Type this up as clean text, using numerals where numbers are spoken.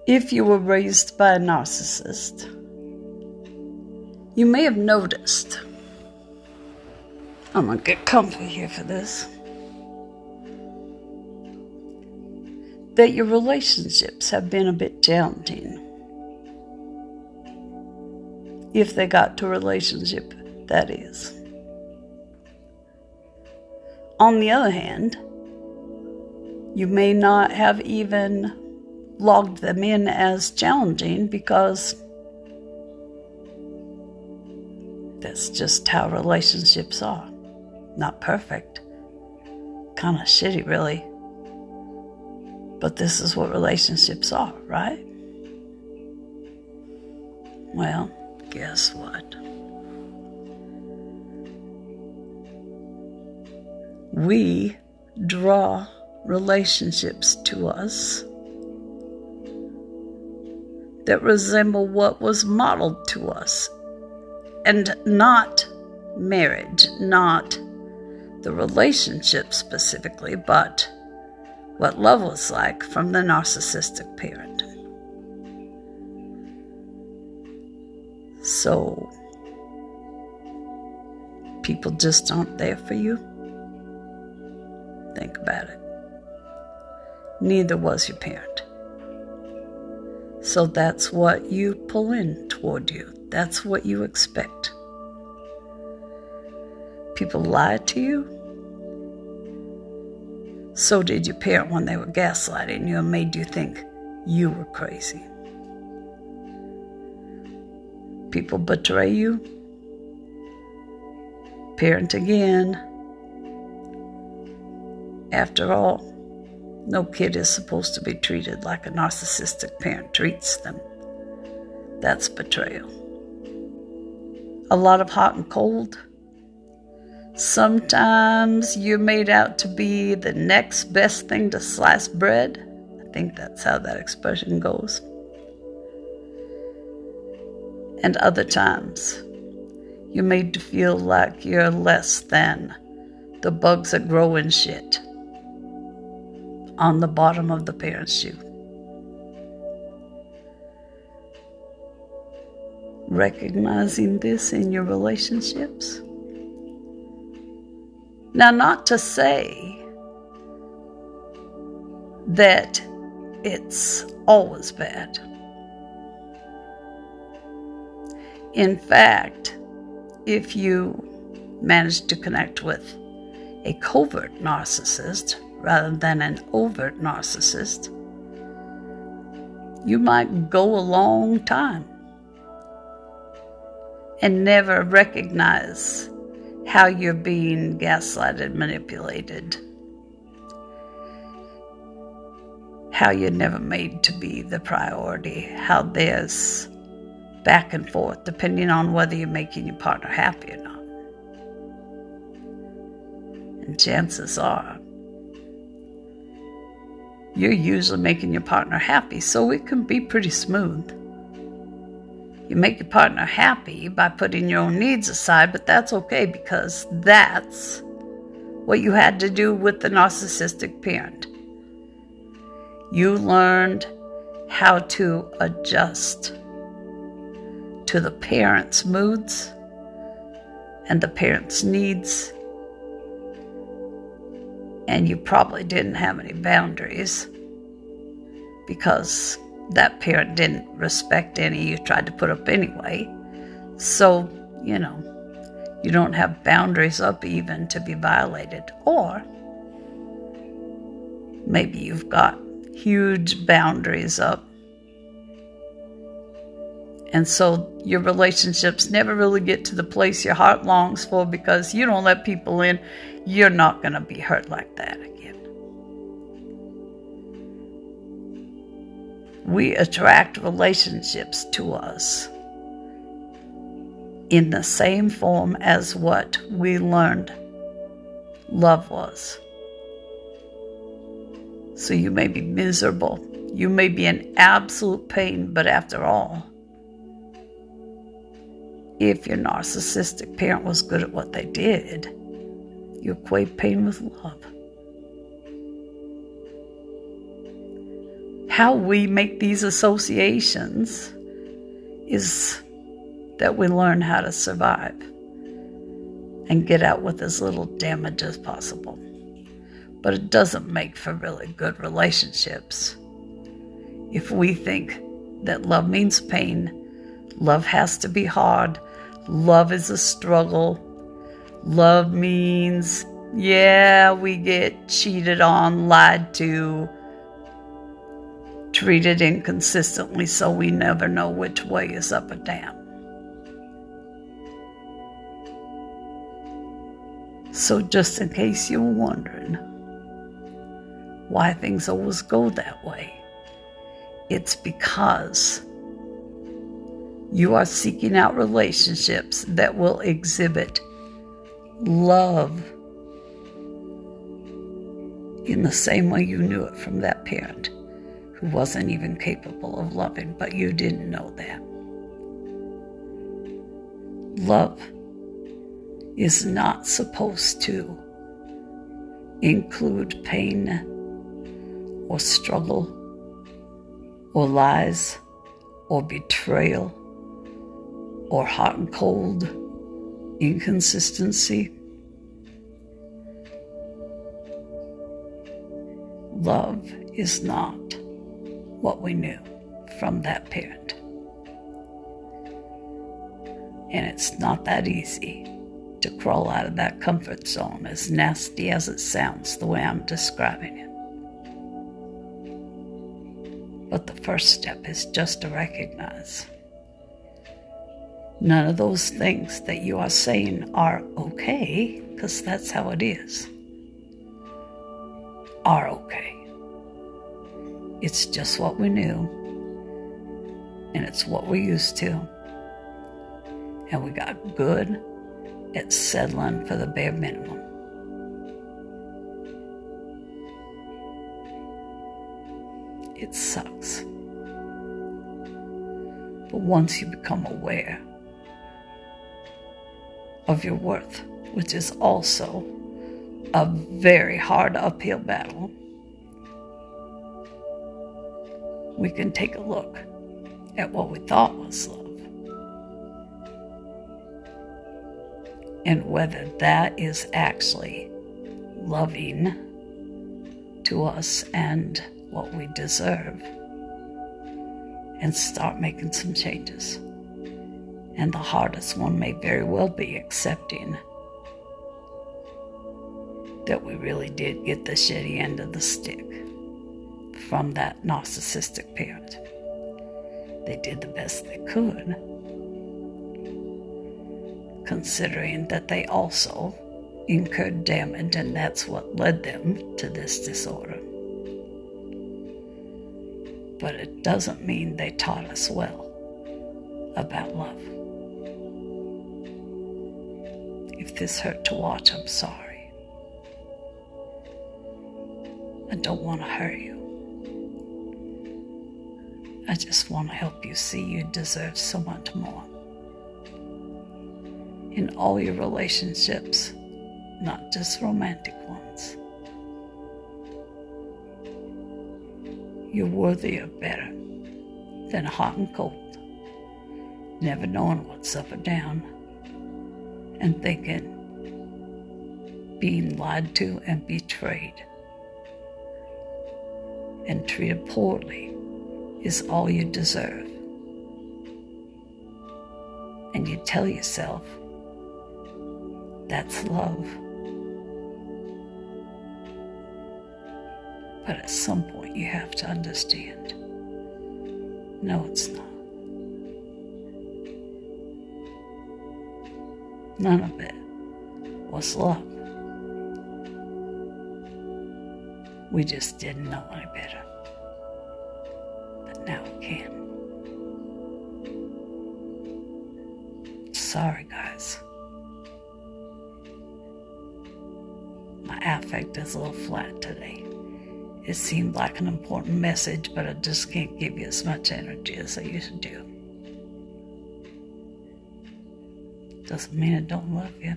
If you were raised by a narcissist, you may have noticed, I'm going to get comfy here for this, that your relationships have been a bit challenging. If they got to a relationship, that is. On the other hand, you may not have even logged them in as challenging because that's just how relationships are. Not perfect. Kind of shitty, really. But this is what relationships are, right? Well, guess what? We draw relationships to us that resemble what was modeled to us, and not marriage, not the relationship specifically, but what love was like from the narcissistic parent. So, people just aren't there for you? Think about it. Neither was your parent. So that's what you pull in toward you. That's what you expect. People lied to you. So did your parent when they were gaslighting you and made you think you were crazy. People betray you. Parent again. After all, no kid is supposed to be treated like a narcissistic parent treats them. That's betrayal. A lot of hot and cold. Sometimes you're made out to be the next best thing to sliced bread. I think that's how that expression goes. And other times, you're made to feel like you're less than the bugs that grow in shit on the bottom of the parent's shoe. Recognizing this in your relationships. Now, not to say that it's always bad. In fact, if you manage to connect with a covert narcissist rather than an overt narcissist, you might go a long time and never recognize how you're being gaslighted, manipulated, how you're never made to be the priority, how there's back and forth depending on whether you're making your partner happy or not. And chances are, you're usually making your partner happy, so it can be pretty smooth. You make your partner happy by putting your own needs aside, but that's okay because that's what you had to do with the narcissistic parent. You learned how to adjust to the parent's moods and the parent's needs, and you probably didn't have any boundaries because that parent didn't respect any you tried to put up anyway. So, you don't have boundaries up even to be violated. Or maybe you've got huge boundaries up, and so your relationships never really get to the place your heart longs for because you don't let people in. You're not going to be hurt like that again. We attract relationships to us in the same form as what we learned love was. So you may be miserable. You may be in absolute pain, but after all, if your narcissistic parent was good at what they did, you equate pain with love. how we make these associations is that we learn how to survive and get out with as little damage as possible. But it doesn't make for really good relationships. If we think that love means pain, love has to be hard, love is a struggle, love means, yeah, we get cheated on, lied to, treated inconsistently, so we never know which way is up or down. So just in case you were wondering why things always go that way, it's because you are seeking out relationships that will exhibit love in the same way you knew it from that parent who wasn't even capable of loving, but you didn't know that. Love is not supposed to include pain or struggle or lies or betrayal or hot and cold inconsistency. Love is not what we knew from that parent. And it's not that easy to crawl out of that comfort zone, as nasty as it sounds the way I'm describing it. But the first step is just to recognize none of those things that you are saying are okay, because that's how it is, are okay. It's just what we knew, and it's what we're used to, and we got good at settling for the bare minimum. It sucks. But once you become aware of your worth, which is also a very hard uphill battle, we can take a look at what we thought was love and whether that is actually loving to us and what we deserve, and start making some changes. And the hardest one may very well be accepting that we really did get the shitty end of the stick from that narcissistic parent. They did the best they could, considering that they also incurred damage, and that's what led them to this disorder. But it doesn't mean they taught us well about love. If this hurt to watch, I'm sorry. I don't want to hurt you. I just want to help you see you deserve so much more. In all your relationships, not just romantic ones. You're worthy of better than hot and cold, never knowing what's up or down, and thinking being lied to and betrayed and treated poorly is all you deserve. And you tell yourself that's love. But at some point you have to understand, no, it's not. None of it was love. We just didn't know any better. But now we can. Sorry, guys. My affect is a little flat today. It seemed like an important message, but I just can't give you as much energy as I usually do. Doesn't mean I don't love you.